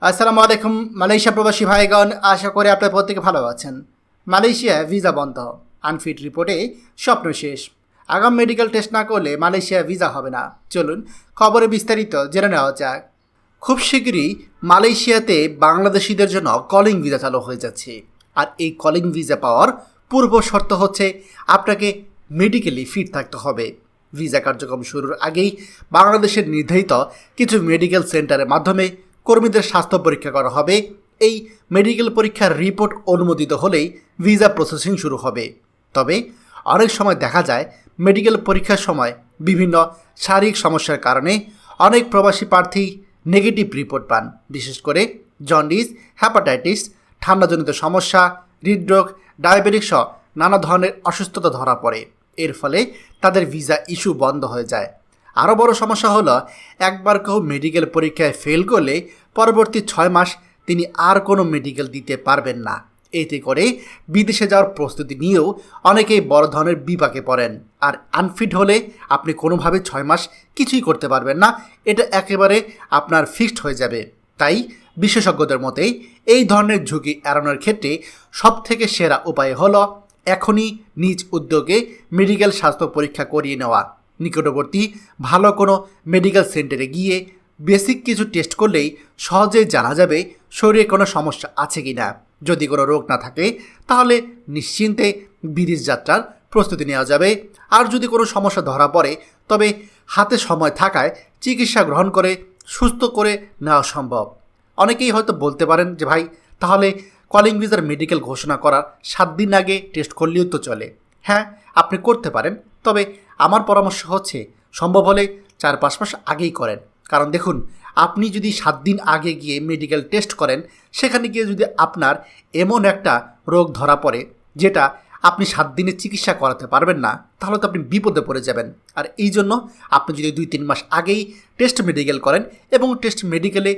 আসসালামু আলাইকুম মালয়েশিয়া প্রবাসী ভাইগণ, আশা করি আপনার প্রত্যেকে ভালো আছেন। মালয়েশিয়ায় ভিসা বন্ধ, আনফিট রিপোর্টে স্বপ্ন শেষ। আগাম মেডিকেল টেস্ট না করলে মালয়েশিয়ায় ভিসা হবে না। চলুন খবরে বিস্তারিত জেনে নেওয়া যাক। খুব শীঘ্রই মালয়েশিয়াতে বাংলাদেশিদের জন্য কলিং ভিসা চালু হয়ে যাচ্ছে। আর এই কলিং ভিসা পাওয়ার পূর্ব শর্ত হচ্ছে আপনাকে মেডিকেলি ফিট থাকতে হবে। ভিসা কার্যক্রম শুরুর আগেই বাংলাদেশের নির্ধারিত কিছু মেডিকেল সেন্টারের মাধ্যমে কর্মীদের স্বাস্থ্য পরীক্ষা করা হবে। এই মেডিকেল পরীক্ষার রিপোর্ট অনুমোদিত হলেই ভিসা প্রসেসিং শুরু হবে। তবে অনেক সময় দেখা যায় মেডিকেল পরীক্ষার সময় বিভিন্ন শারীরিক সমস্যার কারণে অনেক প্রবাসী প্রার্থী নেগেটিভ রিপোর্ট পান। বিশেষ করে জন্ডিস, হ্যাপাটাইটিস, ঠান্ডাজনিত সমস্যা, হৃদরোগ, ডায়াবেটিস সহ নানা ধরনের অসুস্থতা ধরা পড়ে। এর ফলে তাদের ভিসা ইস্যু বন্ধ হয়ে যায়। আরও বড় সমস্যা হলো, একবার কেউ মেডিকেল পরীক্ষায় ফেল করলে পরবর্তী 6 মাস তিনি আর কোনো মেডিকেল দিতে পারবেন না। এতে করে বিদেশে যাওয়ার প্রস্তুতি নিয়েও অনেকেই বড় ধরনের বিপাকে পড়েন। আর আনফিট হলে আপনি কোনোভাবে 6 মাস কিছুই করতে পারবেন না, এটা একেবারে আপনার ফিক্সড হয়ে যাবে। তাই বিশেষজ্ঞদের মতে এই ধরনের ঝুঁকি এড়ানোর ক্ষেত্রে সবথেকে সেরা উপায় হলো এখনই নিজ উদ্যোগে মেডিকেল স্বাস্থ্য পরীক্ষা করিয়ে নেওয়া। নিকটবর্তী ভালো কোনো মেডিকেল সেন্টারে গিয়ে বেসিক কিছু টেস্ট করলেই সহজেই জানা যাবে শরীরে কোনো সমস্যা আছে কি না। যদি কোনো রোগ না থাকে তাহলে নিশ্চিন্তে বিদেশ যাত্রার প্রস্তুতি নেওয়া যাবে। আর যদি কোনো সমস্যা ধরা পড়ে তবে হাতে সময় থাকায় চিকিৎসা গ্রহণ করে সুস্থ করে নেওয়া সম্ভব। অনেকেই হয়তো বলতে পারেন যে ভাই, তাহলে কলিং ভিসার মেডিকেল ঘোষণা করার 7 দিন আগে টেস্ট করলেও তো চলে। হ্যাঁ, আপনি করতে পারেন, তবে আমার পরামর্শ হচ্ছে সম্ভব হলে 4-5 মাস আগেই করেন। কারণ দেখুন, আপনি যদি 7 দিন আগে গিয়ে মেডিকেল টেস্ট করেন, সেখানে গিয়ে যদি আপনার এমন একটা রোগ ধরা পড়ে যেটা আপনি 7 দিনের চিকিৎসা করাতে পারবেন না, তাহলে তো আপনি বিপদে পড়ে যাবেন। আর এই জন্য আপনি যদি 2-3 মাস আগেই টেস্ট মেডিকেল করেন এবং টেস্ট মেডিকেলে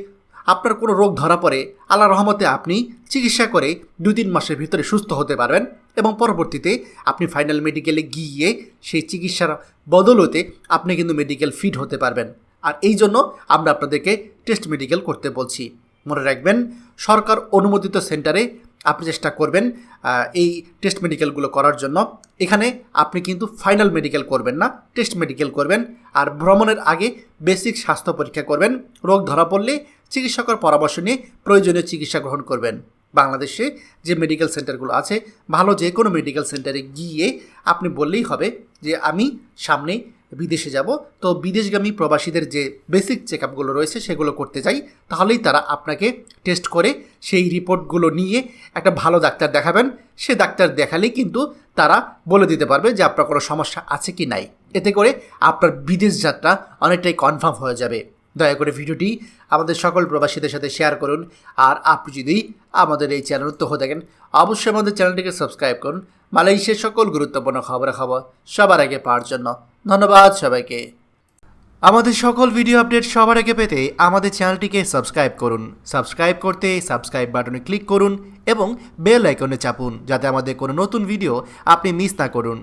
আপনার কোনো রোগ ধরা পড়ে, আল্লাহর রহমতে আপনি চিকিৎসা করে 2-3 মাসের ভিতরে সুস্থ হতে পারবেন এবং পরবর্তীতে আপনি ফাইনাল মেডিকেলে গিয়ে সেই চিকিৎসার বদলতে আপনি কিন্তু মেডিকেল ফিট হতে পারবেন। আর এই জন্য আমরা আপনাদেরকে টেস্ট মেডিকেল করতে বলছি। মনে রাখবেন, সরকার অনুমোদিত সেন্টারে আপনি চেষ্টা করবেন এই টেস্ট মেডিকেলগুলো করার জন্য। এখানে আপনি কিন্তু ফাইনাল মেডিকেল করবেন না, টেস্ট মেডিকেল করবেন। আর ভ্রমণের আগে বেসিক স্বাস্থ্য পরীক্ষা করবেন। রোগ ধরা পড়লে চিকিৎসকের পরামর্শ নিয়ে প্রয়োজনীয় চিকিৎসা গ্রহণ করবেন। বাংলাদেশে যে মেডিকেল সেন্টারগুলো আছে, ভালো যে কোনো মেডিকেল সেন্টারে গিয়ে আপনি বললেই হবে যে আমি সামনে বিদেশে যাব, তো বিদেশগামী প্রবাসীদের যে বেসিক চেক আপগুলো রয়েছে সেগুলো করতে চাই। তাহলেই তারা আপনাকে টেস্ট করে সেই রিপোর্টগুলো নিয়ে একটা ভালো ডাক্তার দেখাবেন। সে ডাক্তার দেখালেই কিন্তু তারা বলে দিতে পারবে যে আপনার কোনো সমস্যা আছে কি নাই। এতে করে আপনার বিদেশ যাত্রা অনেকটাই কনফার্ম হয়ে যাবে। দয়া করে ভিডিওটি আমাদের সকল প্রবাসীদের সাথে শেয়ার করুন। আর আপনি যদি আমাদের এই চ্যানেল নতুন হয়ে থাকেন, অবশ্যই আমাদের চ্যানেলটিকে সাবস্ক্রাইব করুন মালয়েশিয়ার সকল গুরুত্বপূর্ণ খবর সবার আগে পাওয়ার জন্য। ধন্যবাদ সবাইকে। আমাদের সকল ভিডিও আপডেট সবার আগে পেতে আমাদের চ্যানেলটিকে সাবস্ক্রাইব করুন। সাবস্ক্রাইব করতে সাবস্ক্রাইব বাটনে ক্লিক করুন এবং বেল আইকনে চাপুন, যাতে আমাদের কোনো নতুন ভিডিও আপনি মিস না করুন।